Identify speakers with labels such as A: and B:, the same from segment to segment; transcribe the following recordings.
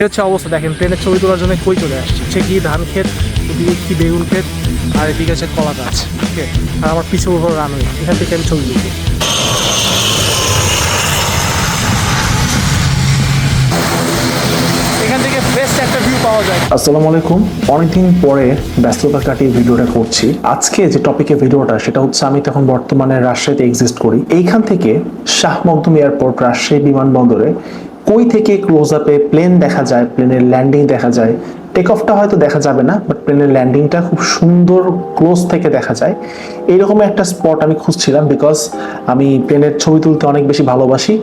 A: হচ্ছে অবস্থা দেখেন, প্লেনের ছবি তোলার জন্য কই চলে আসছে। হচ্ছে কি ধান ক্ষেত, ওদিকে কি বেগুন ক্ষেত, আর এদিকে আছে কলা গাছ। ওকে, আর আমার পিছু উপর রানওয়ে, এখান থেকে আমি ছবি তুলবো। এখান থেকে বেস্ট একটা ভিউ পাওয়া যায়।
B: আসসালামু আলাইকুম। অনেকদিন পরে ব্যস্ততা কাটিয়ে ভিডিওটা করছি। আজকে যে টপিকে ভিডিওটা সেটা হচ্ছে, আমি তখন বর্তমানে রাজশাহীতে এক্সিস্ট করি। এইখান থেকে শাহ মখদুম এয়ারপোর্ট রাজশাহী বিমানবন্দরে কই থেকে ক্লোজ আপে প্লেন দেখা যায়, প্লেনের ল্যান্ডিং দেখা যায়। টেক অফটা হয়তো দেখা যাবে না, বাট প্লেনের ল্যান্ডিংটা খুব সুন্দর ক্লোজ থেকে দেখা যায়। এইরকম একটা স্পট আমি খুঁজছিলাম, বিকজ আমি প্লেনের ছবি তুলতে অনেক বেশি ভালোবাসি।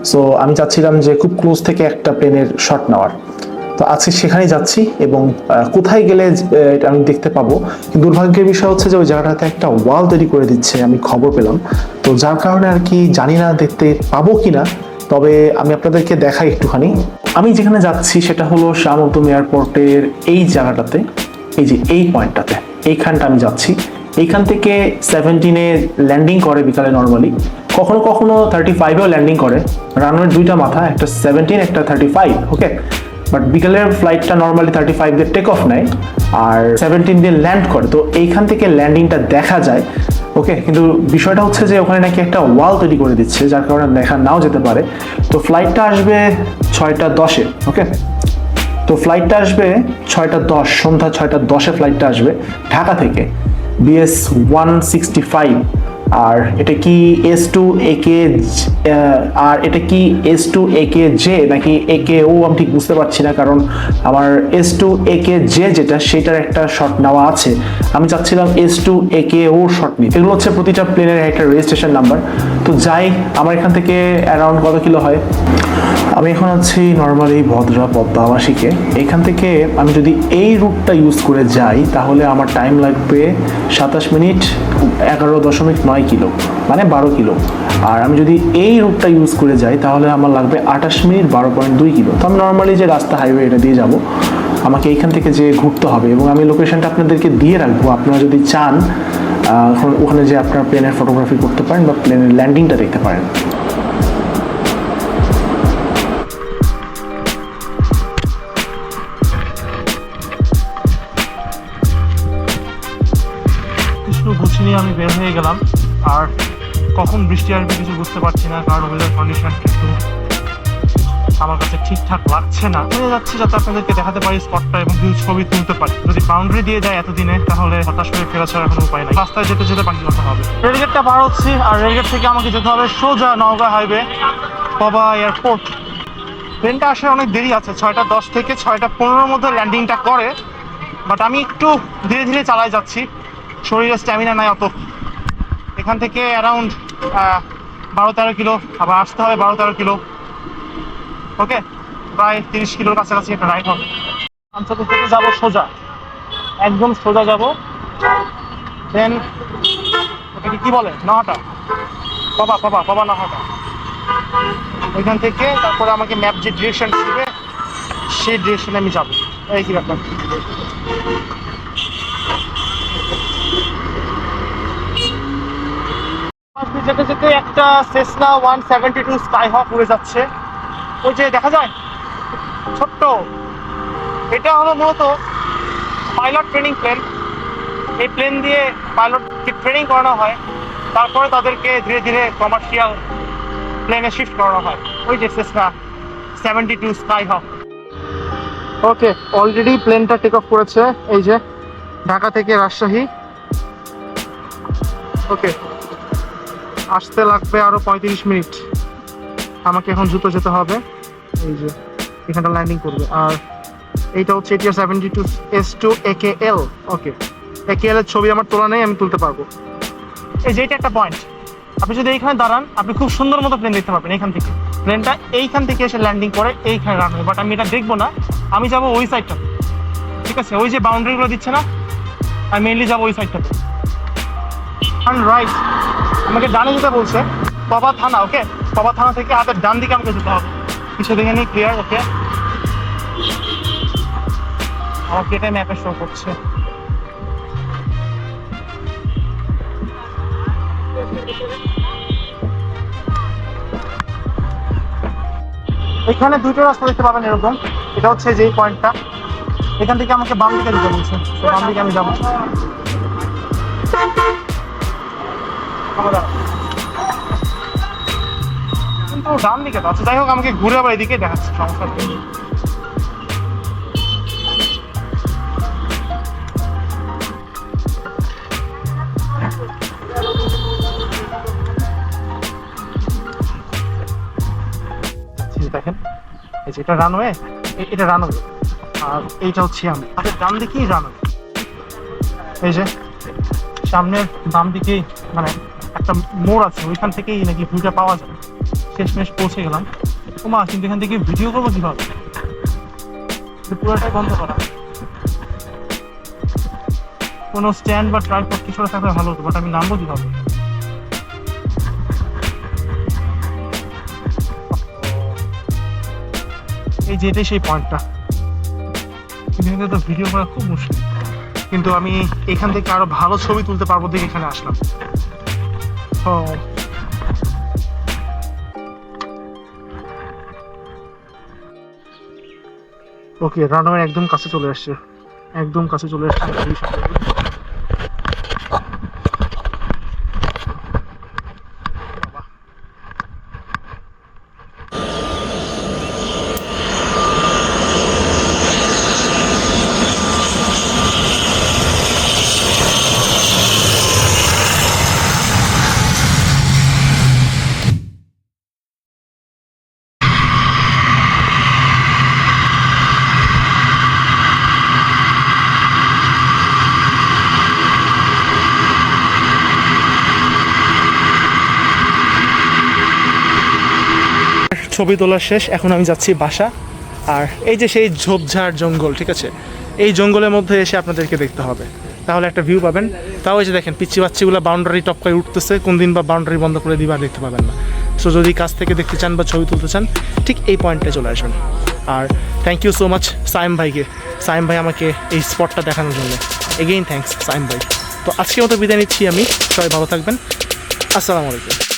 B: সো আমি চাচ্ছিলাম যে খুব ক্লোজ থেকে একটা প্লেনের শট নেওয়ার। তো আজকে সেখানেই যাচ্ছি, এবং কোথায় গেলে এটা আমি দেখতে পাবো। কিন্তু দুর্ভাগ্যের বিষয় হচ্ছে যে ওই জায়গাটাতে একটা ওয়াল তৈরি করে দিচ্ছে, আমি খবর পেলাম। তো যার কারণে আর কি জানি না দেখতে পাবো কিনা, তবে আমি আপনাদেরকে দেখাই একটুখানি। আমি যেখানে যাচ্ছি সেটা হলো শাহ মখদুম এয়ারপোর্টের এই জায়গাটাতে, এই যে এই পয়েন্টটাতে, এইখানটা আমি যাচ্ছি। এইখান থেকে 17-এ ল্যান্ডিং করে বিকালে নর্মালি, কখনো কখনো 35-এও ল্যান্ডিং করে। রানওয়ের দুইটা মাথা, একটা 17, একটা 35। ওকে, বাট বিকালের ফ্লাইটটা নর্মালি 35 দিয়ে টেক অফ নেয় আর 17 দিয়ে ল্যান্ড করে। তো এইখান থেকে ল্যান্ডিংটা দেখা যায়। ওকে, কিন্তু বিষয়টা হচ্ছে যে ওখানে নাকি একটা ওয়াল তৈরি করে দিচ্ছে, যার কারণে দেখা নাও যেতে পারে। তো ফ্লাইটটা আসবে 6:10-এ। ওকে, তো ফ্লাইটটা আসবে 6:10, সন্ধ্যা 6:10-এ ফ্লাইটটা আসবে ঢাকা থেকে, BS 165। আর এটা কি S2AK, আর এটা কি S2AKJ নাকি AKO আমি ঠিক বুঝতে পারছি না, কারণ আমার S2AKJ যেটা সেটার একটা শট নেওয়া আছে। আমি চাচ্ছিলাম S2AKO শট নিতে। এগুলো হচ্ছে প্রতিটা প্লেনের একটা রেজিস্ট্রেশন নাম্বার। তো যাই, আমার এখান থেকে অ্যারাউন্ড কত কিলো হয়, আমি এখন আছি নর্মালি ভদ্রা পদ্মা আবাসিকে। এখান থেকে আমি যদি এই রুটটা ইউজ করে যাই তাহলে আমার টাইম লাগবে 27 মিনিট 11.9 কিলো, মানে 12 কিলো। আর আমি যদি এই রুটটা ইউজ করে যাই তাহলে আমার লাগবে 28 মিনিট 12.2 কিলো। তো আমি নর্মালি যে রাস্তা হাইওয়ে এটা দিয়ে যাব, আমাকে এইখান থেকে যে ঘুরতে হবে, এবং আমি লোকেশনটা আপনাদেরকে দিয়ে রাখবো। আপনারা যদি চান ওখানে যে আপনারা প্লেনের ফটোগ্রাফি করতে পারেন বা প্লেনের ল্যান্ডিংটা দেখতে পারেন।
A: গুছিয়ে নিয়ে আমি বের হয়ে গেলাম, আর কখন বৃষ্টি আসবে কিছু বুঝতে পারছি না, কারণ ওয়েদার কন্ডিশন কিন্তু আমার কাছে ঠিকঠাক লাগছে না। চলে যাচ্ছি যাতে আপনাদেরকে দেখাতে পারি স্পটটা এবং কিছু ছবি তুলতে পারি। যদি বাউন্ডারি দিয়ে যায় এতদিনে তাহলে হতাশ করে ফেরা ছাড়া কোনো উপায় নাই। রাস্তায় যেতে যেতে বাকি কথা হবে। রেলগেটটা পার হচ্ছি, আর রেলগেট থেকে আমাকে যেতে হবে সোজা নওগাঁ হাইওয়ে পবা এয়ারপোর্ট। ট্রেনটা আসলে অনেক দেরি আছে, 6:10 থেকে 6:15-এর মধ্যে ল্যান্ডিংটা করে, বাট আমি একটু ধীরে ধীরে চালাই যাচ্ছি, শরীরে স্ট্যামিনা নাই অত। এখান থেকে অ্যারাউন্ড 12-13 কিলো, আবার আসতে হবে 12-13 কিলো। ওকে, প্রায় 30 কিলোর কাছাকাছি একটা রাইড হবে। আমচাপুর থেকে যাবো সোজা, একদম সোজা যাবো। দেন ওটাকে কি বলে, নহাটা, পাবা নহাটা। ওইখান থেকে তারপরে আমাকে ম্যাপ যে ডিরেকশন দিবে সেই ডিরেকশনে আমি যাবো। এই কি ব্যাপার, যেতে যেতে একটা সেসনা 172 স্কাইহক উড়ে যাচ্ছে, ওই যে দেখা যায় ছোট্ট। এটা হলো মূলত পাইলট ট্রেনিং প্লেন। এই প্লেন দিয়ে পাইলটকে ট্রেনিং করানো হয়, তারপরে তাদেরকে ধীরে ধীরে কমার্শিয়াল প্লেনে শিফট করানো হয়। ওই যে সেসনা 72 স্কাইহক। ওকে, অলরেডি প্লেনটা টেক অফ করেছে, এই যে ঢাকা থেকে রাজশাহী। ওকে, আসতে লাগবে আরো 35 মিনিট। আমাকে এখন দ্রুত যেতে হবে, এই যে এখানটা ল্যান্ডিং করবে। আর এইটা হচ্ছে ATR 72 S2AKL। ওকে, AKL এর ছবি আমার তোলা নেই, আমি তুলতে পারবো। এই যে এটা একটা পয়েন্ট, আপনি যদি এইখানে দাঁড়ান আপনি খুব সুন্দর মতো প্লেন দেখতে পাবেন এখান থেকে। প্লেনটা এইখান থেকে এসে ল্যান্ডিং করে এইখানে রান হয়, বাট আমি এটা দেখবো না, আমি যাবো ওই সাইডটা। ঠিক আছে, ওই যে বাউন্ডারিগুলো দিচ্ছে না, আমি মেইনলি যাবো ওই সাইডটাতে। রাইট, আমাকে ডানে যেতে বলছে, পবা থানা। ওকে, পবা থানা থেকে হাতের ডান দিকে আমাকে যেতে হবে। কিছু দেখে নিই, ক্লিয়ার। ওকে, আমাকে এটাই ম্যাপে শো করছে। এখানে দুটো রাস্তা দেখতে পাবেন এরকম, এটা হচ্ছে যে পয়েন্টটা, এখান থেকে আমাকে বাম দিকে দিতে বলছে, তো বাম দিকে আমি যাবো। কিন্তু ডান দিকে তো আছে, যাই হোক আমাকে ঘুরে আবার এদিকে দেখাচ্ছে, সমস্যা নেই। দেখেন এই যে এটা রানওয়ে, এটা রানওয়ে, আর এইটা হচ্ছে আমি ডান দিকেই রানওয়ে। এই যে সামনের বাম দিকেই মানে একটা মোড় আছে, ওইখান থেকেই নাকি ভিউটা পাওয়া যায়। শেষমেশ পৌঁছে গেলাম। ওমা, কিন্তু এখান থেকে ভিডিও করবো কিভাবে? পুরোটাই বন্ধ করা। কোনো স্ট্যান্ড বা ট্রাইপড কিছু থাকলে ভালো হতো, বাট আমি নামবো কিভাবে? এই যে এটাই সেই পয়েন্টটা, কিন্তু তো ভিডিও করা খুব মুশকিল। কিন্তু আমি এখান থেকে আরো ভালো ছবি তুলতে পারবো দেখে এখানে আসলাম। ওকে, রানওয়ে একদম কাছে চলে আসছে, একদম কাছে চলে আসছে। ছবি তোলা শেষ, এখন আমি যাচ্ছি বাসা। আর এই যে সেই ঝোপঝাড় জঙ্গল, ঠিক আছে, এই জঙ্গলের মধ্যে এসে আপনাদেরকে দেখতে হবে, তাহলে একটা ভিউ পাবেন। তাও এই যে দেখেন পিচ্ছি বাচ্চিগুলো বাউন্ডারি টপ করে উঠতেছে, কোন দিন বা বাউন্ডারি বন্ধ করে দিবা দেখতে পাবেন না। সো যদি কাছ থেকে দেখতে চান বা ছবি তুলতে চান, ঠিক এই পয়েন্টে চলে আসবেন। আর thank you so much Saim ভাইকে, সাইম ভাই আমাকে এই স্পটটা দেখানোর জন্য। এগেইন থ্যাঙ্কস সাইম ভাই। তো আজকের মতো বিদায় নিচ্ছি আমি, সবাই ভালো থাকবেন, আসসালামু আলাইকুম।